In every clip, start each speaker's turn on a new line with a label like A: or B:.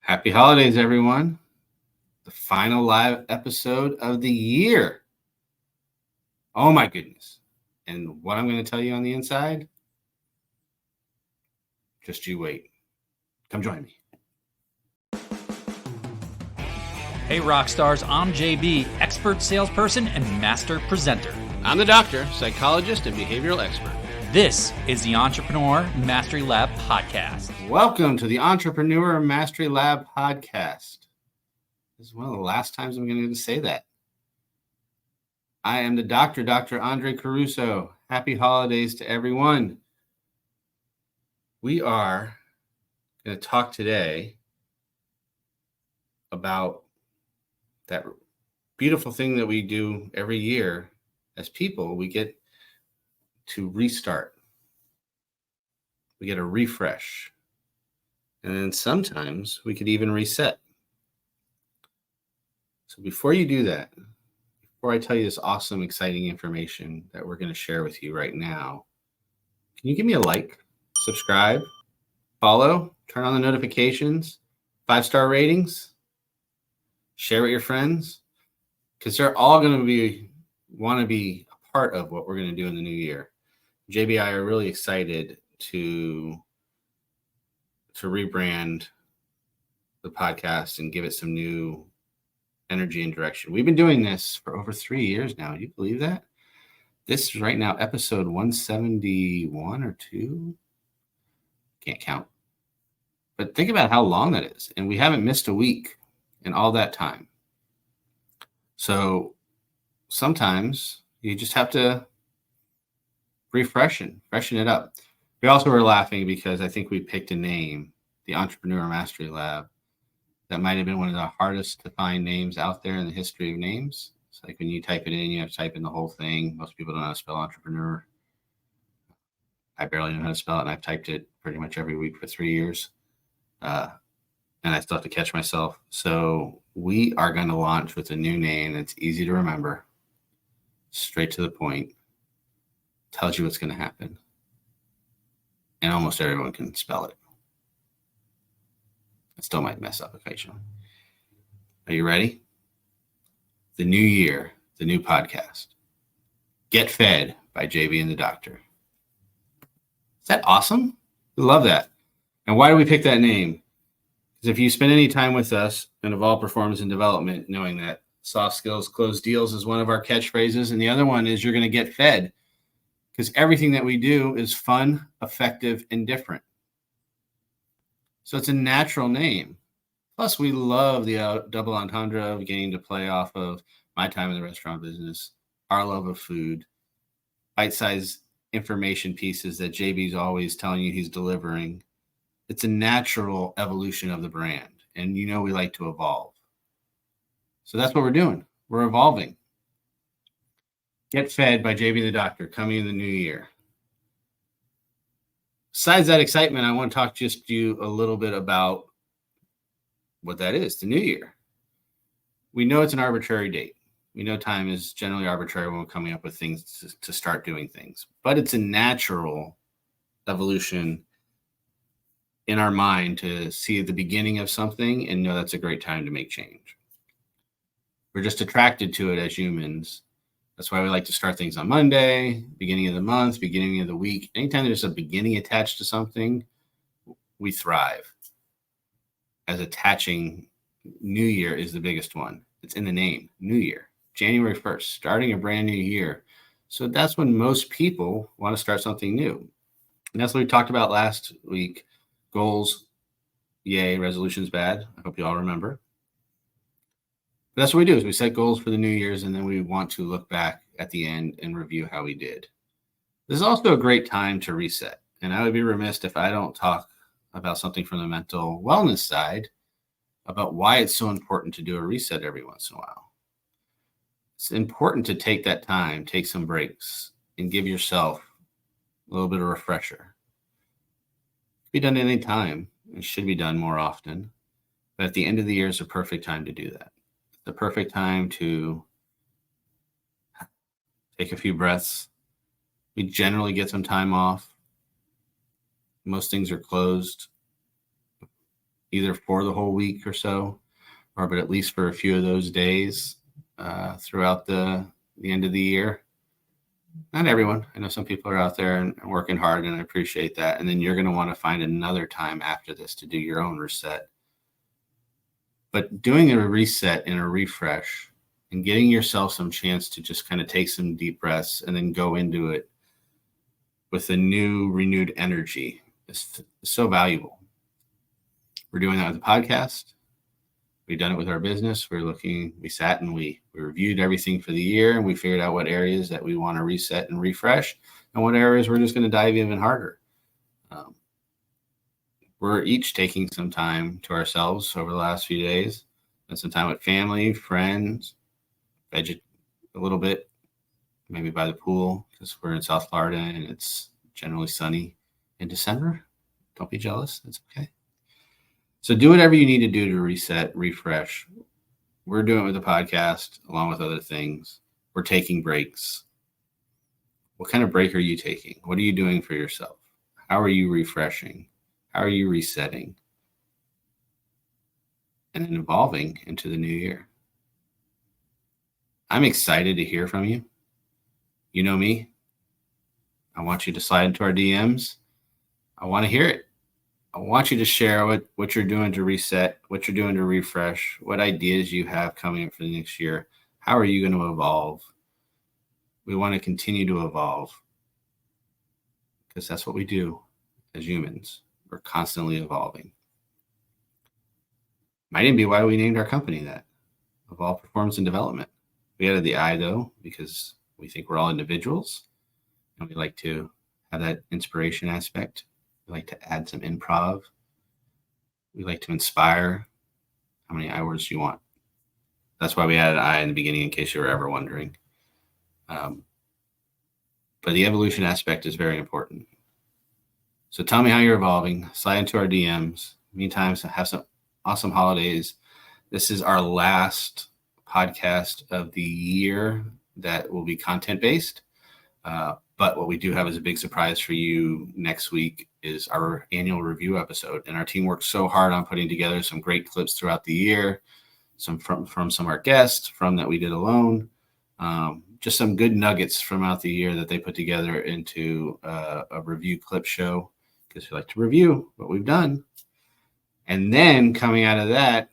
A: Happy holidays, everyone. The final live episode of the year. Oh my goodness. And what I'm going to tell you on the inside, just you wait. Come join me.
B: Hey Rockstars, I'm JB, expert salesperson and master presenter.
C: I'm the doctor, psychologist, and behavioral expert.
B: This is the Entrepreneur Mastery Lab podcast.
A: Welcome to the Entrepreneur Mastery Lab podcast. This is one of the last times I'm going to say that. I am the doctor, Dr. Andre Caruso. Happy holidays to everyone. We are going to talk today about that beautiful thing that we do every year as people. We get to restart. We get a refresh. And then sometimes we could even reset. So before you do that, before I tell you this awesome, exciting information that we're going to share with you right now, can you give me a like, subscribe, follow, turn on the notifications, 5-star ratings, share with your friends, because they're all going to want to be a part of what we're going to do in the new year. JB and I are really excited to rebrand the podcast and give it some new energy and direction. We've been doing this for over 3 years now. Do you believe that? This is right now episode 171 or 2. Can't count. But think about how long that is. And we haven't missed a week in all that time. So sometimes you just have to freshen it up. We also were laughing because I think we picked a name, the Entrepreneur Mastery Lab, that might have been one of the hardest to find names out there in the history of names. It's like when you type it in, you have to type in the whole thing. Most people don't know how to spell entrepreneur. I barely know how to spell it, and I've typed it pretty much every week for 3 years. And I still have to catch myself. So we are going to launch with a new name that's easy to remember, straight to the point, tells you what's going to happen. And almost everyone can spell it. I still might mess up occasionally. Are you ready? The new year, the new podcast. Get Fed by JB and the Doctor. Is that awesome? We love that. And why do we pick that name? Because if you spend any time with us in Evolve Performance and Development, knowing that soft skills close deals is one of our catchphrases, and the other one is you're going to get fed. Because everything that we do is fun, effective, and different. So it's a natural name. Plus, we love the double entendre of getting to play off of my time in the restaurant business, our love of food, bite-sized information pieces that JB's always telling you he's delivering. It's a natural evolution of the brand. And you know we like to evolve. So that's what we're doing. We're evolving. Get Fed by JB the Doctor, coming in the new year. Besides that excitement, I want to talk just to you a little bit about what that is, the new year. We know it's an arbitrary date. We know time is generally arbitrary when we're coming up with things to start doing things. But it's a natural evolution in our mind to see the beginning of something and know that's a great time to make change. We're just attracted to it as humans. That's why we like to start things on Monday, beginning of the month, beginning of the week. Anytime there's a beginning attached to something, we thrive. As attaching New Year is the biggest one. It's in the name, New Year, January 1st, starting a brand new year. So that's when most people want to start something new. And that's what we talked about last week. Goals, yay, resolutions bad. I hope you all remember. That's what we do is we set goals for the New Year's, and then we want to look back at the end and review how we did. This is also a great time to reset. And I would be remiss if I don't talk about something from the mental wellness side about why it's so important to do a reset every once in a while. It's important to take that time, take some breaks, and give yourself a little bit of refresher. It can be done at any time. It should be done more often. But at the end of the year is the perfect time to do that. The perfect time to take a few breaths. We generally get some time off. Most things are closed. either for the whole week or so, but at least for a few of those days throughout the end of the year. Not everyone. I know some people are out there and working hard, and I appreciate that. And then you're going to want to find another time after this to do your own reset. But doing a reset and a refresh and getting yourself some chance to just kind of take some deep breaths and then go into it with a new, renewed energy is so valuable. We're doing that with the podcast. We've done it with our business. We sat and we reviewed everything for the year, and we figured out what areas that we want to reset and refresh and what areas we're just going to dive even harder. We're each taking some time to ourselves over the last few days, and some time with family, friends, a little bit, maybe by the pool, because we're in South Florida and it's generally sunny in December. Don't be jealous. It's okay. So do whatever you need to do to reset, refresh. We're doing it with the podcast, along with other things. We're taking breaks. What kind of break are you taking? What are you doing for yourself? How are you refreshing? How are you resetting? And then evolving into the new year. I'm excited to hear from you. You know me. I want you to slide into our DMs. I want to hear it. I want you to share what you're doing to reset, what you're doing to refresh, what ideas you have coming up for the next year. How are you going to evolve? We want to continue to evolve because that's what we do as humans. We're constantly evolving. Might even be why we named our company that, Evolve Performance and Development. We added the I, though, because we think we're all individuals and we like to have that inspiration aspect. We like to add some improv. We like to inspire. How many I words do you want? That's why we added I in the beginning, in case you were ever wondering. But the evolution aspect is very important. So tell me how you're evolving. Slide into our DMs. Meantime, have some awesome holidays. This is our last podcast of the year that will be content-based. But what we do have as a big surprise for you next week is our annual review episode. And our team worked so hard on putting together some great clips throughout the year, some from some of our guests, from that we did alone, just some good nuggets from out the year that they put together into a review clip show, because we like to review what we've done. And then coming out of that,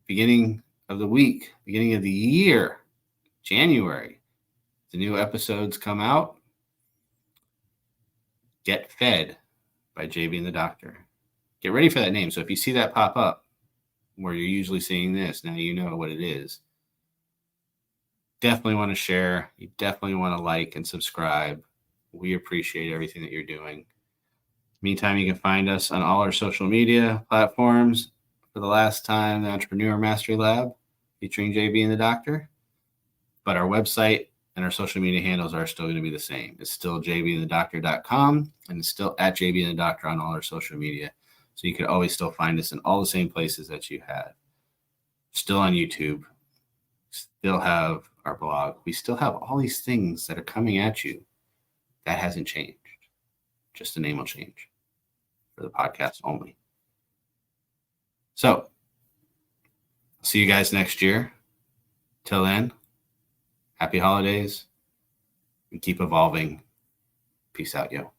A: beginning of the week, beginning of the year, January, the new episodes come out. Get Fed by JB and the Doctor. Get ready for that name. So if you see that pop up where you're usually seeing this, now you know what it is. Definitely want to share. You definitely want to like and subscribe. We appreciate everything that you're doing. Meantime, you can find us on all our social media platforms. For the last time, the Entrepreneur Mastery Lab featuring JB and the Doctor. But our website and our social media handles are still going to be the same. It's still jbandthedoctor.com, and it's still at JB and the Doctor on all our social media. So you can always still find us in all the same places that you had. Still on YouTube. Still have our blog. We still have all these things that are coming at you. That hasn't changed. Just the name will change for the podcast only. So, see you guys next year. Till then, happy holidays and keep evolving. Peace out, yo.